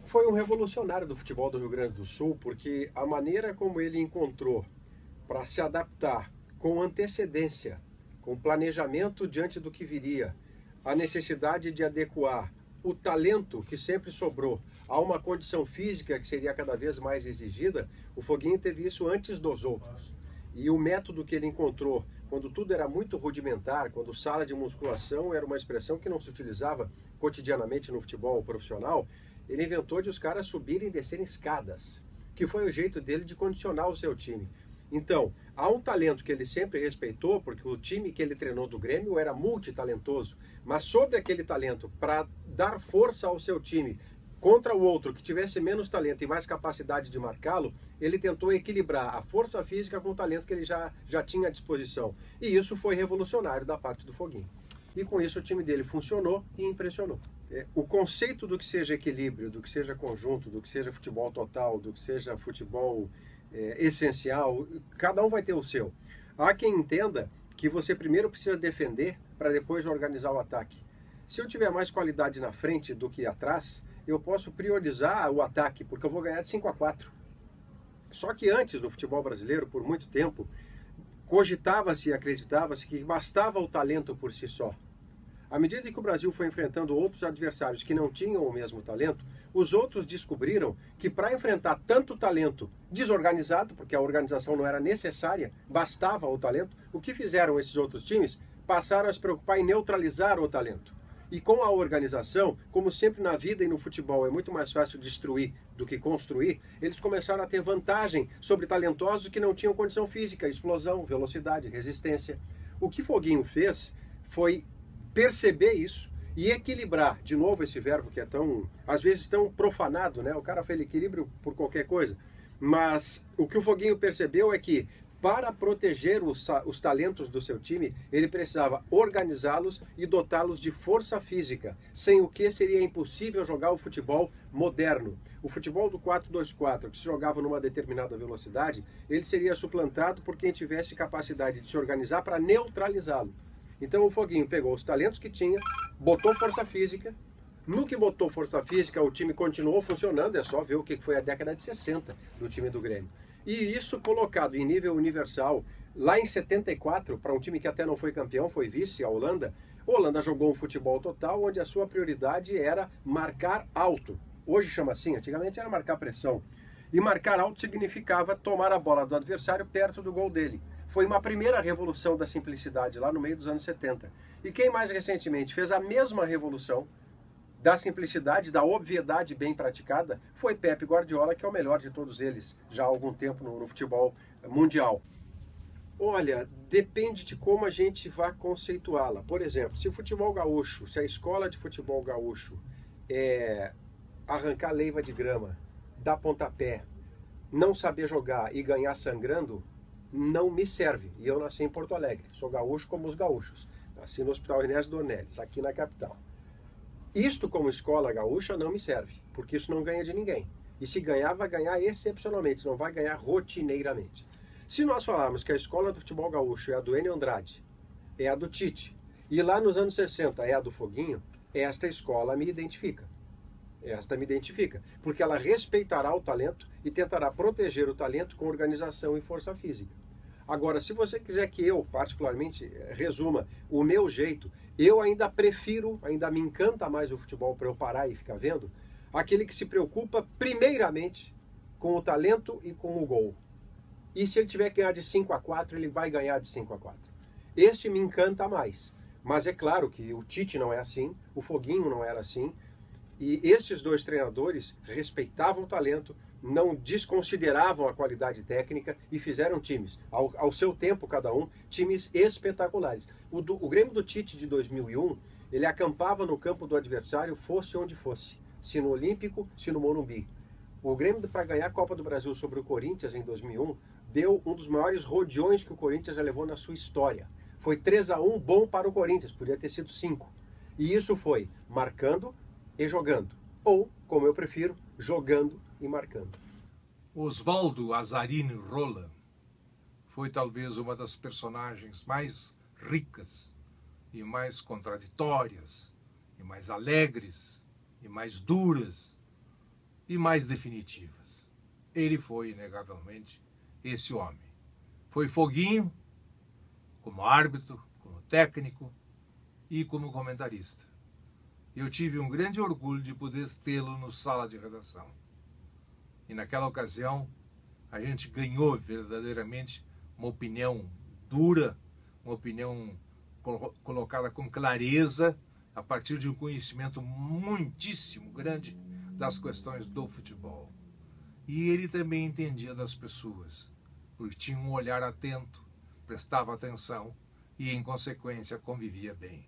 Foi um revolucionário do futebol do Rio Grande do Sul, porque a maneira como ele encontrou para se adaptar com antecedência, com planejamento diante do que viria, a necessidade de adequar o talento que sempre sobrou a uma condição física que seria cada vez mais exigida, o Foguinho teve isso antes dos outros. E o método que ele encontrou, quando tudo era muito rudimentar, quando sala de musculação era uma expressão que não se utilizava cotidianamente no futebol profissional, ele inventou de os caras subirem e descerem escadas, que foi o jeito dele de condicionar o seu time. Então, há um talento que ele sempre respeitou, porque o time que ele treinou do Grêmio era multitalentoso, mas sobre aquele talento, para dar força ao seu time contra o outro que tivesse menos talento e mais capacidade de marcá-lo, ele tentou equilibrar a força física com o talento que ele já tinha à disposição. E isso foi revolucionário da parte do Foguinho. E com isso o time dele funcionou e impressionou. O conceito do que seja equilíbrio, do que seja conjunto, do que seja futebol total, do que seja futebol essencial, cada um vai ter o seu. Há quem entenda que você primeiro precisa defender para depois organizar o ataque. Se eu tiver mais qualidade na frente do que atrás, eu posso priorizar o ataque, porque eu vou ganhar de 5-4. Só que antes, no futebol brasileiro, por muito tempo, cogitava-se e acreditava-se que bastava o talento por si só. À medida que o Brasil foi enfrentando outros adversários que não tinham o mesmo talento, os outros descobriram que para enfrentar tanto talento desorganizado, porque a organização não era necessária, bastava o talento, o que fizeram esses outros times? Passaram a se preocupar em neutralizar o talento. E com a organização, como sempre na vida e no futebol é muito mais fácil destruir do que construir, eles começaram a ter vantagem sobre talentosos que não tinham condição física, explosão, velocidade, resistência. O que Foguinho fez foi perceber isso e equilibrar, de novo esse verbo que é tão, às vezes tão profanado, né? O cara fez equilíbrio por qualquer coisa. Mas o que o Foguinho percebeu é que para proteger os talentos do seu time, ele precisava organizá-los e dotá-los de força física, sem o que seria impossível jogar o futebol moderno. O futebol do 4-2-4, que se jogava numa determinada velocidade, ele seria suplantado por quem tivesse capacidade de se organizar para neutralizá-lo. Então o Foguinho pegou os talentos que tinha, botou força física. No que botou força física, o time continuou funcionando, é só ver o que foi a década de 60 do time do Grêmio. E isso colocado em nível universal, lá em 74, para um time que até não foi campeão, foi vice, a Holanda jogou um futebol total, onde a sua prioridade era marcar alto. Hoje chama assim, antigamente era marcar pressão. E marcar alto significava tomar a bola do adversário perto do gol dele. Foi uma primeira revolução da simplicidade lá no meio dos anos 70. E quem mais recentemente fez a mesma revolução da simplicidade, da obviedade bem praticada, foi Pep Guardiola, que é o melhor de todos eles, já há algum tempo no futebol mundial. Olha, depende de como a gente vai conceituá-la. Por exemplo, se o futebol gaúcho, se a escola de futebol gaúcho é arrancar leiva de grama, dar pontapé, não saber jogar e ganhar sangrando, não me serve. E eu nasci em Porto Alegre, sou gaúcho como os gaúchos. Nasci no Hospital Ernesto Dornelles, aqui na capital. Isto como escola gaúcha não me serve, porque isso não ganha de ninguém. E se ganhar, vai ganhar excepcionalmente, não vai ganhar rotineiramente. Se nós falarmos que a escola do futebol gaúcho é a do Enio Andrade, é a do Tite, e lá nos anos 60 é a do Foguinho, esta escola me identifica. Esta me identifica, porque ela respeitará o talento e tentará proteger o talento com organização e força física. Agora, se você quiser que eu, particularmente, resuma o meu jeito, eu ainda prefiro, ainda me encanta mais o futebol para eu parar e ficar vendo, aquele que se preocupa primeiramente com o talento e com o gol. E se ele tiver que ganhar de 5-4, ele vai ganhar de 5-4. Este me encanta mais. Mas é claro que o Tite não é assim, o Foguinho não era assim, e estes dois treinadores respeitavam o talento, não desconsideravam a qualidade técnica e fizeram times, ao seu tempo cada um, times espetaculares. O Grêmio do Tite de 2001, ele acampava no campo do adversário, fosse onde fosse, se no Olímpico, se no Morumbi. O Grêmio, para ganhar a Copa do Brasil sobre o Corinthians em 2001, deu um dos maiores rodeões que o Corinthians já levou na sua história. Foi 3-1 bom para o Corinthians, podia ter sido 5. E isso foi marcando e jogando. Ou, como eu prefiro, jogando e marcando. Oswaldo Azarini Rola foi talvez uma das personagens mais ricas e mais contraditórias e mais alegres, e mais duras, e mais definitivas. Ele foi, inegavelmente, esse homem. Foi foguinho, como árbitro, como técnico e como comentarista. Eu tive um grande orgulho de poder tê-lo no sala de redação. E naquela ocasião, a gente ganhou verdadeiramente uma opinião dura, uma opinião colocada com clareza, a partir de um conhecimento muitíssimo grande das questões do futebol. E ele também entendia das pessoas, porque tinha um olhar atento, prestava atenção e, em consequência, convivia bem.